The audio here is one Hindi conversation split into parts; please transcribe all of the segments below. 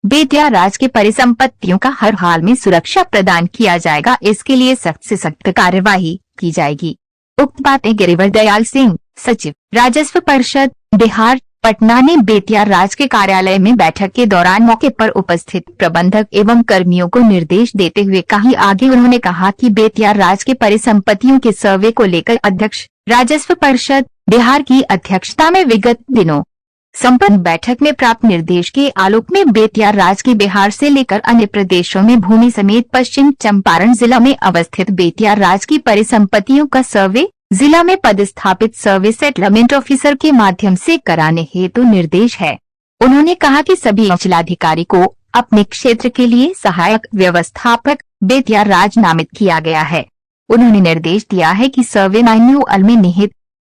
बेतिया राज के परिसंपत्तियों का हर हाल में सुरक्षा प्रदान किया जाएगा, इसके लिए सख्त से सख्त कार्यवाही की जाएगी। उक्त बातें गिरिवर दयाल सिंह, सचिव राजस्व परिषद बिहार पटना ने बेतिया राज के कार्यालय में बैठक के दौरान मौके पर उपस्थित प्रबंधक एवं कर्मियों को निर्देश देते हुए कहा। आगे उन्होंने कहा कि बेतिया राज के परिसंपत्तियों के सर्वे को लेकर अध्यक्ष राजस्व परिषद बिहार की अध्यक्षता में विगत दिनों संपन्न बैठक में प्राप्त निर्देश के आलोक में बेतिया राज के बिहार से लेकर अन्य प्रदेशों में भूमि समेत पश्चिम चंपारण जिला में अवस्थित बेतिया राज की परिसंपत्तियों का सर्वे जिला में पदस्थापित सर्वे सेटलमेंट ऑफिसर के माध्यम से कराने हेतु निर्देश है। उन्होंने कहा कि सभी अंचलाधिकारी को अपने क्षेत्र के लिए सहायक व्यवस्थापक बेतिया राज नामित किया गया है। उन्होंने निर्देश दिया है कि सर्वे मैन्युअल में निहित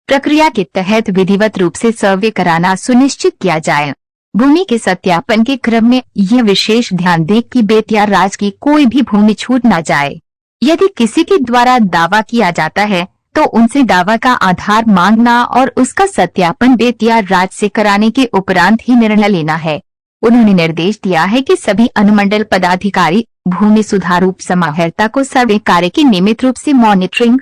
प्रक्रिया के तहत विधिवत रूप से सर्वे कराना सुनिश्चित किया जाए। भूमि के सत्यापन के क्रम में यह विशेष ध्यान दें कि बेतिया राज की कोई भी भूमि छूट न जाए। यदि किसी के द्वारा दावा किया जाता है तो उनसे दावा का आधार मांगना और उसका सत्यापन बेतिया राज से कराने के उपरांत ही निर्णय लेना है। उन्होंने निर्देश दिया है कि सभी अनुमंडल पदाधिकारी भूमि सुधार समाहर्ता को सर्वे कार्य की नियमित रूप से मॉनिटरिंग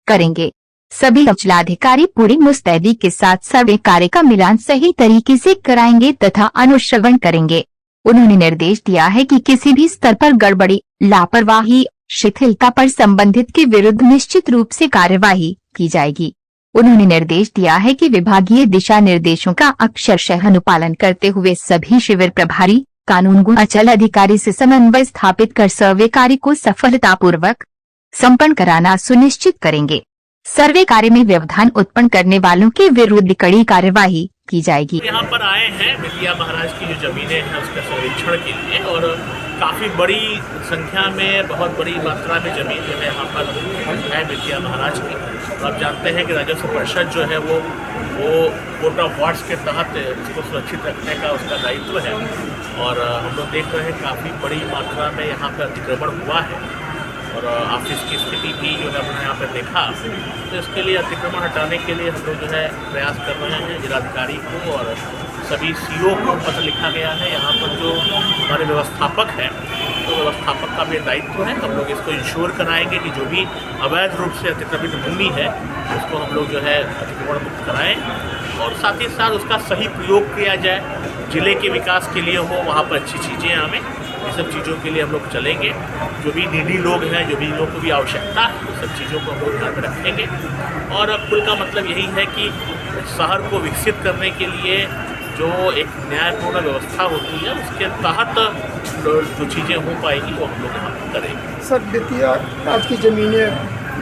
करेंगे। सभी अंचलाधिकारी पूरी मुस्तैदी के साथ सर्वे कार्य का मिलान सही तरीके से कराएंगे तथा अनुश्रवण करेंगे। उन्होंने निर्देश दिया है कि किसी भी स्तर पर गड़बड़ी, लापरवाही, शिथिलता पर संबंधित के विरुद्ध निश्चित रूप से कार्यवाही की जाएगी। उन्होंने निर्देश दिया है कि विभागीय दिशा निर्देशों का अक्षरशः अनुपालन करते हुए सभी शिविर प्रभारी कानूनगो अंचल अधिकारी से समन्वय स्थापित कर सर्वे कार्य को सफलतापूर्वक संपन्न कराना सुनिश्चित करेंगे। सर्वे कार्य में व्यवधान उत्पन्न करने वालों के विरुद्ध कड़ी कार्यवाही की जाएगी। यहाँ पर आए हैं बेतिया महाराज की जो जमीनें हैं उसका सर्वेक्षण के लिए और काफ़ी बड़ी संख्या में, बहुत बड़ी मात्रा में जमीन जो है यहाँ पर है बेतिया महाराज की। तो आप जानते हैं कि राजस्व परिषद जो है वो कोर्ट ऑफ वार्ड्स के तहत इसको सुरक्षित रखने का उसका दायित्व है और हम लोग देख रहे हैं काफ़ी बड़ी मात्रा में यहाँ पर अतिक्रमण हुआ है और ऑफिस की स्थिति भी जो है हमने यहाँ पर देखा। तो इसके लिए अतिक्रमण हटाने के लिए हम लोग जो है प्रयास कर रहे हैं। जिलाधिकारी को और सभी सीओ को पत्र लिखा गया है। यहाँ पर जो हमारे व्यवस्थापक हैं तो व्यवस्थापक का भी दायित्व है। हम लोग इसको इंश्योर कराएंगे कि जो भी अवैध रूप से अतिक्रमित भूमि है उसको हम लोग जो है अतिक्रमण मुक्त कराएँ और साथ ही साथ उसका सही प्रयोग किया जाए। जिले के विकास के लिए हो, वहाँ पर अच्छी चीज़ें आवें, ये सब चीज़ों के लिए हम लोग चलेंगे। जो भी नीडी लोग हैं, जो भी लोगों को भी आवश्यकता है, वो सब चीज़ों को हम लोग ध्यान में रखेंगे। और अब कुल का मतलब यही है कि शहर को विकसित करने के लिए जो एक न्यायपूर्ण व्यवस्था होती है उसके तहत जो चीज़ें हो पाएगी वो हम लोग यहाँ पर करेंगे। सर, बेतिया राज की ज़मीनें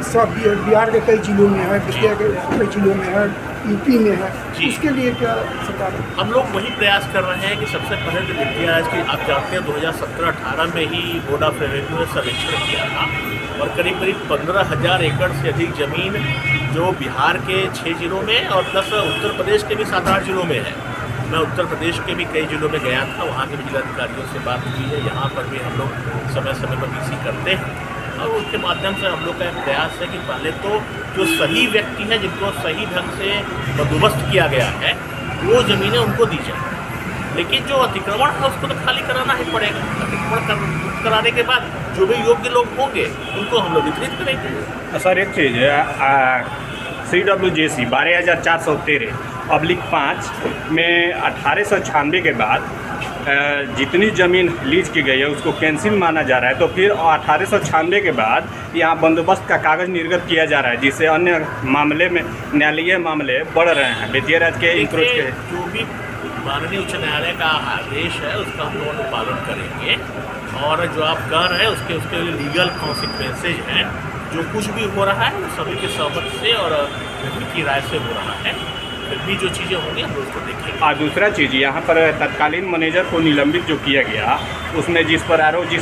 सब बिहार के कई जिलों में है, बेतिया के कई जिलों में है, यूपी में है, उसके लिए क्या सरकार? हम लोग वही प्रयास कर रहे हैं कि सबसे पहले तो बेतिया राज की आप जानते हैं 2017-18 में ही बोर्ड ऑफ रेवेन्यू ने सर्वेक्षण किया था और करीब 15,000 एकड़ से अधिक ज़मीन जो बिहार के 6 जिलों में और प्लस उत्तर प्रदेश के भी 7-8 जिलों में है। मैं उत्तर प्रदेश के भी कई जिलों में गया था, वहाँ के भी जिलाधिकारियों से बात की है। यहाँ पर भी हम लोग समय समय पर वीसी करते हैं और उसके माध्यम से हम लोग का एक प्रयास है कि पहले तो जो सही व्यक्ति हैं जिनको सही ढंग से बंदोबस्त किया गया है वो ज़मीनें उनको दी जाए, लेकिन जो अतिक्रमण है उसको तो खाली कराना ही पड़ेगा। अतिक्रमण कराने के बाद जो भी योग्य लोग होंगे उनको हम लोग वितरित करेंगे। सर, एक चीज़ CWJC 12,413/5 में 1896 के बाद जितनी ज़मीन लीज की गई है उसको कैंसिल माना जा रहा है। तो फिर 1896 के बाद यहाँ बंदोबस्त का कागज़ निर्गत किया जा रहा है, जिससे अन्य मामले में न्यायालयीय मामले बढ़ रहे हैं बेतिया राज के इंक्रोच के। जो भी माननीय उच्च न्यायालय का आदेश है उसका हम लोग पालन करेंगे और जो आप कह रहे हैं उसके लिए लीगल कॉन्सिक्वेंसेज हैं। जो कुछ भी हो रहा है वो सभी के सहमत से और की राय से हो रहा है। फिर भी जो चीज़ें होंगी हम उसको देखेंगे। और दूसरा चीज़, यहाँ पर तत्कालीन मैनेजर को निलंबित जो किया गया उसमें जिस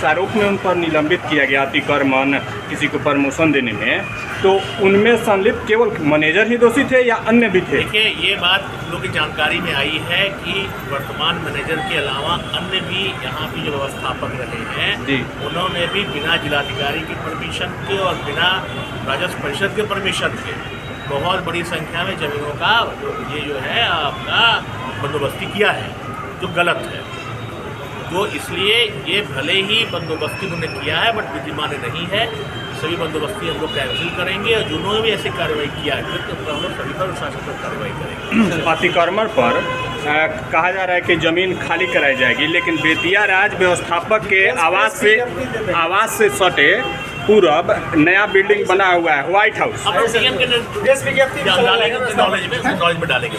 आरोप में उन पर निलंबित किया गया अतिक्रमण, किसी को प्रमोशन देने में, तो उनमें संलिप्त केवल मैनेजर ही दोषी थे या अन्य भी थे? देखिए, ये बात लोगों की जानकारी में आई है कि वर्तमान मैनेजर के अलावा अन्य भी यहाँ भी जो व्यवस्थापक रहे हैं जी, उन्होंने भी बिना जिलाधिकारी की परमिशन के और बिना राजस्व परिषद के परमिशन के बहुत बड़ी संख्या में जमीनों का ये जो है आपका बंदोबस्ती किया है, जो गलत है। तो इसलिए ये भले ही बंदोबस्ती उन्होंने किया है बट विधिमान्य नहीं है। सभी बंदोबस्ती हम लोग कैंसिल करेंगे और जिन्होंने भी ऐसी कार्रवाई किया है तो हम लोग सभी पर शासन पर कार्रवाई करेंगे। अतिक्रमण पर कहा जा रहा है कि ज़मीन खाली कराई जाएगी, लेकिन बेतिया राज व्यवस्थापक के आवास से सटे पूरब नया बिल्डिंग बना हुआ है व्हाइट हाउस। अब CM के नॉलेज में डालेंगे।